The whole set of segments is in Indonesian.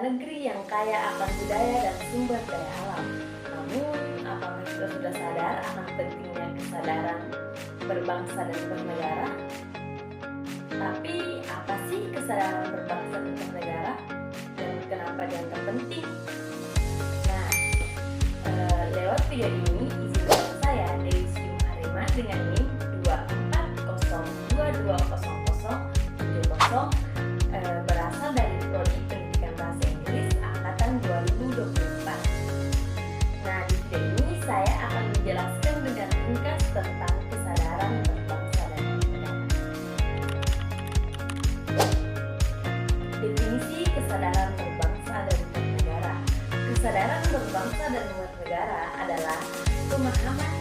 negeri yang kaya akan budaya dan sumber daya alam. Namun, apakah kita sudah sadar akan pentingnya kesadaran berbangsa dan bernegara? Tapi, apa sih kesadaran berbangsa dan bernegara? Dan kenapa dianggap penting? Nah, lewat video ini, izinkan saya, Dewi Sri Muharima, dengan NIM 240220070 berasal dari Prodi Pendidikan Bahasa Inggris Angkatan 2024. Nah, di video ini saya akan menjelaskan dengan ringkas tentang kesadaran berbangsa dan bernegara. Definisi kesadaran berbangsa dan bernegara. Kesadaran berbangsa dan bernegara adalah pemahaman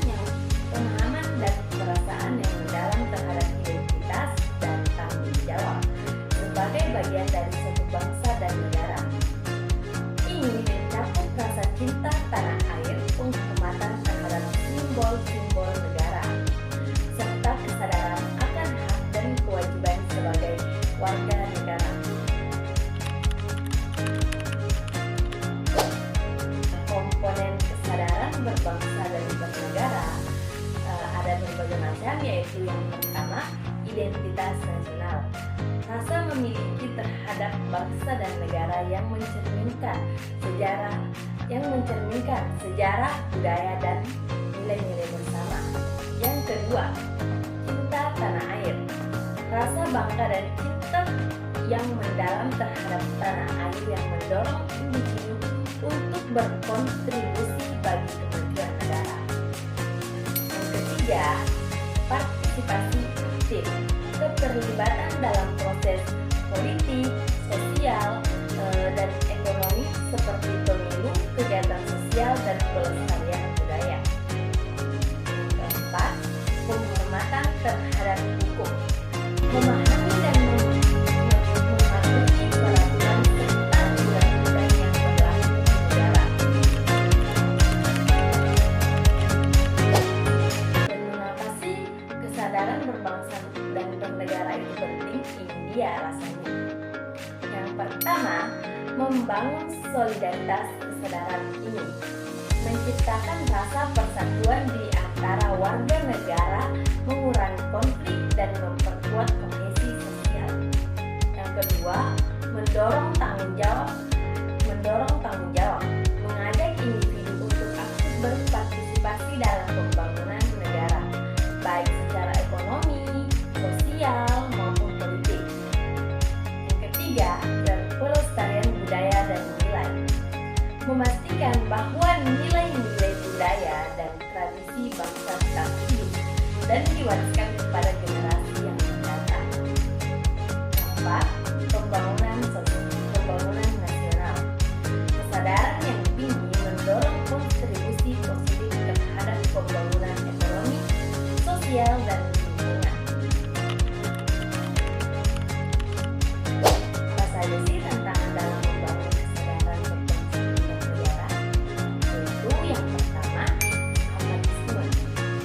dan perasaan yang mendalam terhadap identitas dan tanggung jawab sebagai bagian dari suatu bangsa dan negara. Ini mencakup rasa cinta tanah air, penghormatan terhadap simbol-simbol negara, serta kesadaran akan hak dan kewajiban sebagai warga negara. Komponen kesadaran berbangsa dan bernegara ada berbagai macam, yaitu yang pertama, identitas nasional. Rasa memiliki terhadap bangsa dan negara yang mencerminkan sejarah, budaya, dan nilai-nilai bersama. Yang kedua, cinta tanah air. Rasa bangga dan cinta yang mendalam terhadap tanah air yang mendorong individu untuk berkontribusi bagi kemajuan negara. Yang ketiga, partisipasi aktif. Keterlibatan dalam proses politik, sosial, dan ekonomi seperti pemilu, kegiatan sosial, dan pelestarian budaya. Yang keempat, penghormatan terhadap hukum. Memahami dan mematuhi peraturan serta undang-undang yang berlaku di negara. Dan mengapa sih kesadaran berbangsa dan bernegara itu penting? Ini dia alasannya. Yang pertama, membangun solidaritas kesadaran ini, menciptakan rasa persatuan di antara warga negara, mengurangi konflik dan memperkuat kohesi sosial. Yang kedua, mendorong tanggung jawab, mengajak individu untuk aktif berpartisipasi dalam pembangunan negara, baik secara ekonomi, sosial, maupun politik. Yang ketiga, pelestarian budaya dan nilai. Memastikan bahwa nilai-nilai budaya dan tradisi bangsa tetap hidup dan diwariskan kepada generasi yang mendatang. Keempat, pembangunan nasional. Kesadaran yang tinggi mendorong kontribusi positif terhadap pembangunan ekonomi, sosial, dan lingkungan. Apa saja sih tantangan dalam membangun kesadaran berbangsa dan bernegara? Yaitu yang pertama, apatisme.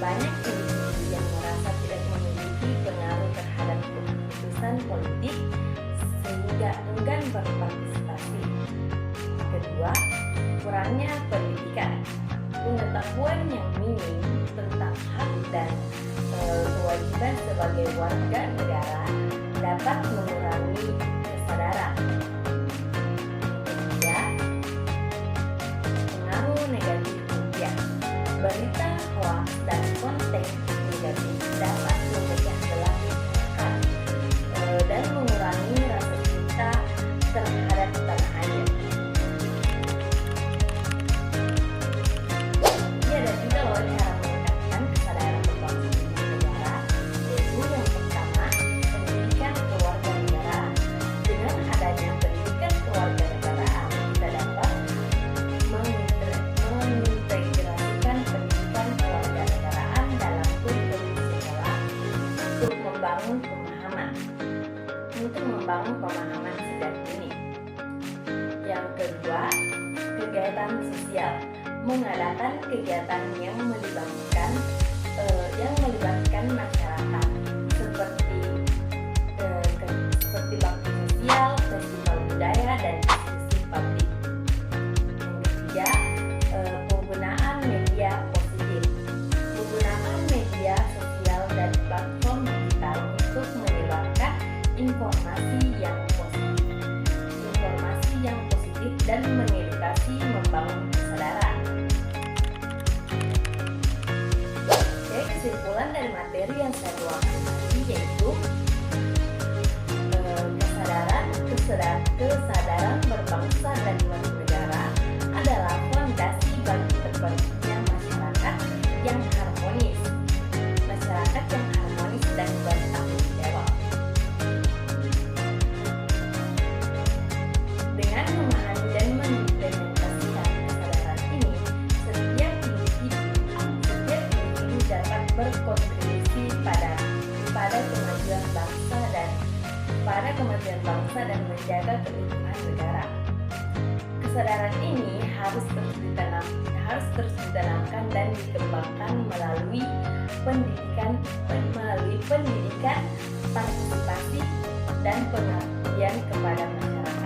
Banyak individu yang merasa tidak memiliki pengaruh terhadap keputusan politik sehingga enggan berpartisipasi. Kedua, kurangnya pendidikan. Pengetahuan yang minim tentang hak dan kewajiban sebagai warga negara dapat mengurangi kesadaran. Ketiga, pengaruh negatif media. Berita hoax dan konten negatif dapat memecah belah masyarakat dan mengurangi rasa cinta terhadap tanah air. Ini ada juga loh cara meningkatkan kesadaran berbangsa dan bernegara, yaitu yang pertama, pendidikan kewarganegaraan. Dengan adanya pendidikan kewarganegaraan, kita dapat mengintegrasikan pendidikan kewarganegaraan dalam kurikulum sekolah untuk membangun pemahaman sejak dini. Yang kedua, kegiatan sosial. Mengadakan kegiatan yang melibatkan masyarakat seperti bakti sosial, festival budaya, dan diskusi publik. dan mengedukasi membangun kesadaran. Oke, kesimpulan dari materi yang saya tuangkan tadi yaitu kesadaran berbangsa dan bernegara adalah fondasi bagi terbentuknya masyarakat yang harmonis dan bertanggung jawab. Dengan memahami dan mengimplementasikan kesadaran ini, setiap individu dapat berkontribusi pada kemajuan bangsa dan menjaga keutuhan negara. Kesadaran ini harus terus ditanamkan dan dikembangkan melalui pendidikan, partisipasi dan pengabdian kepada masyarakat.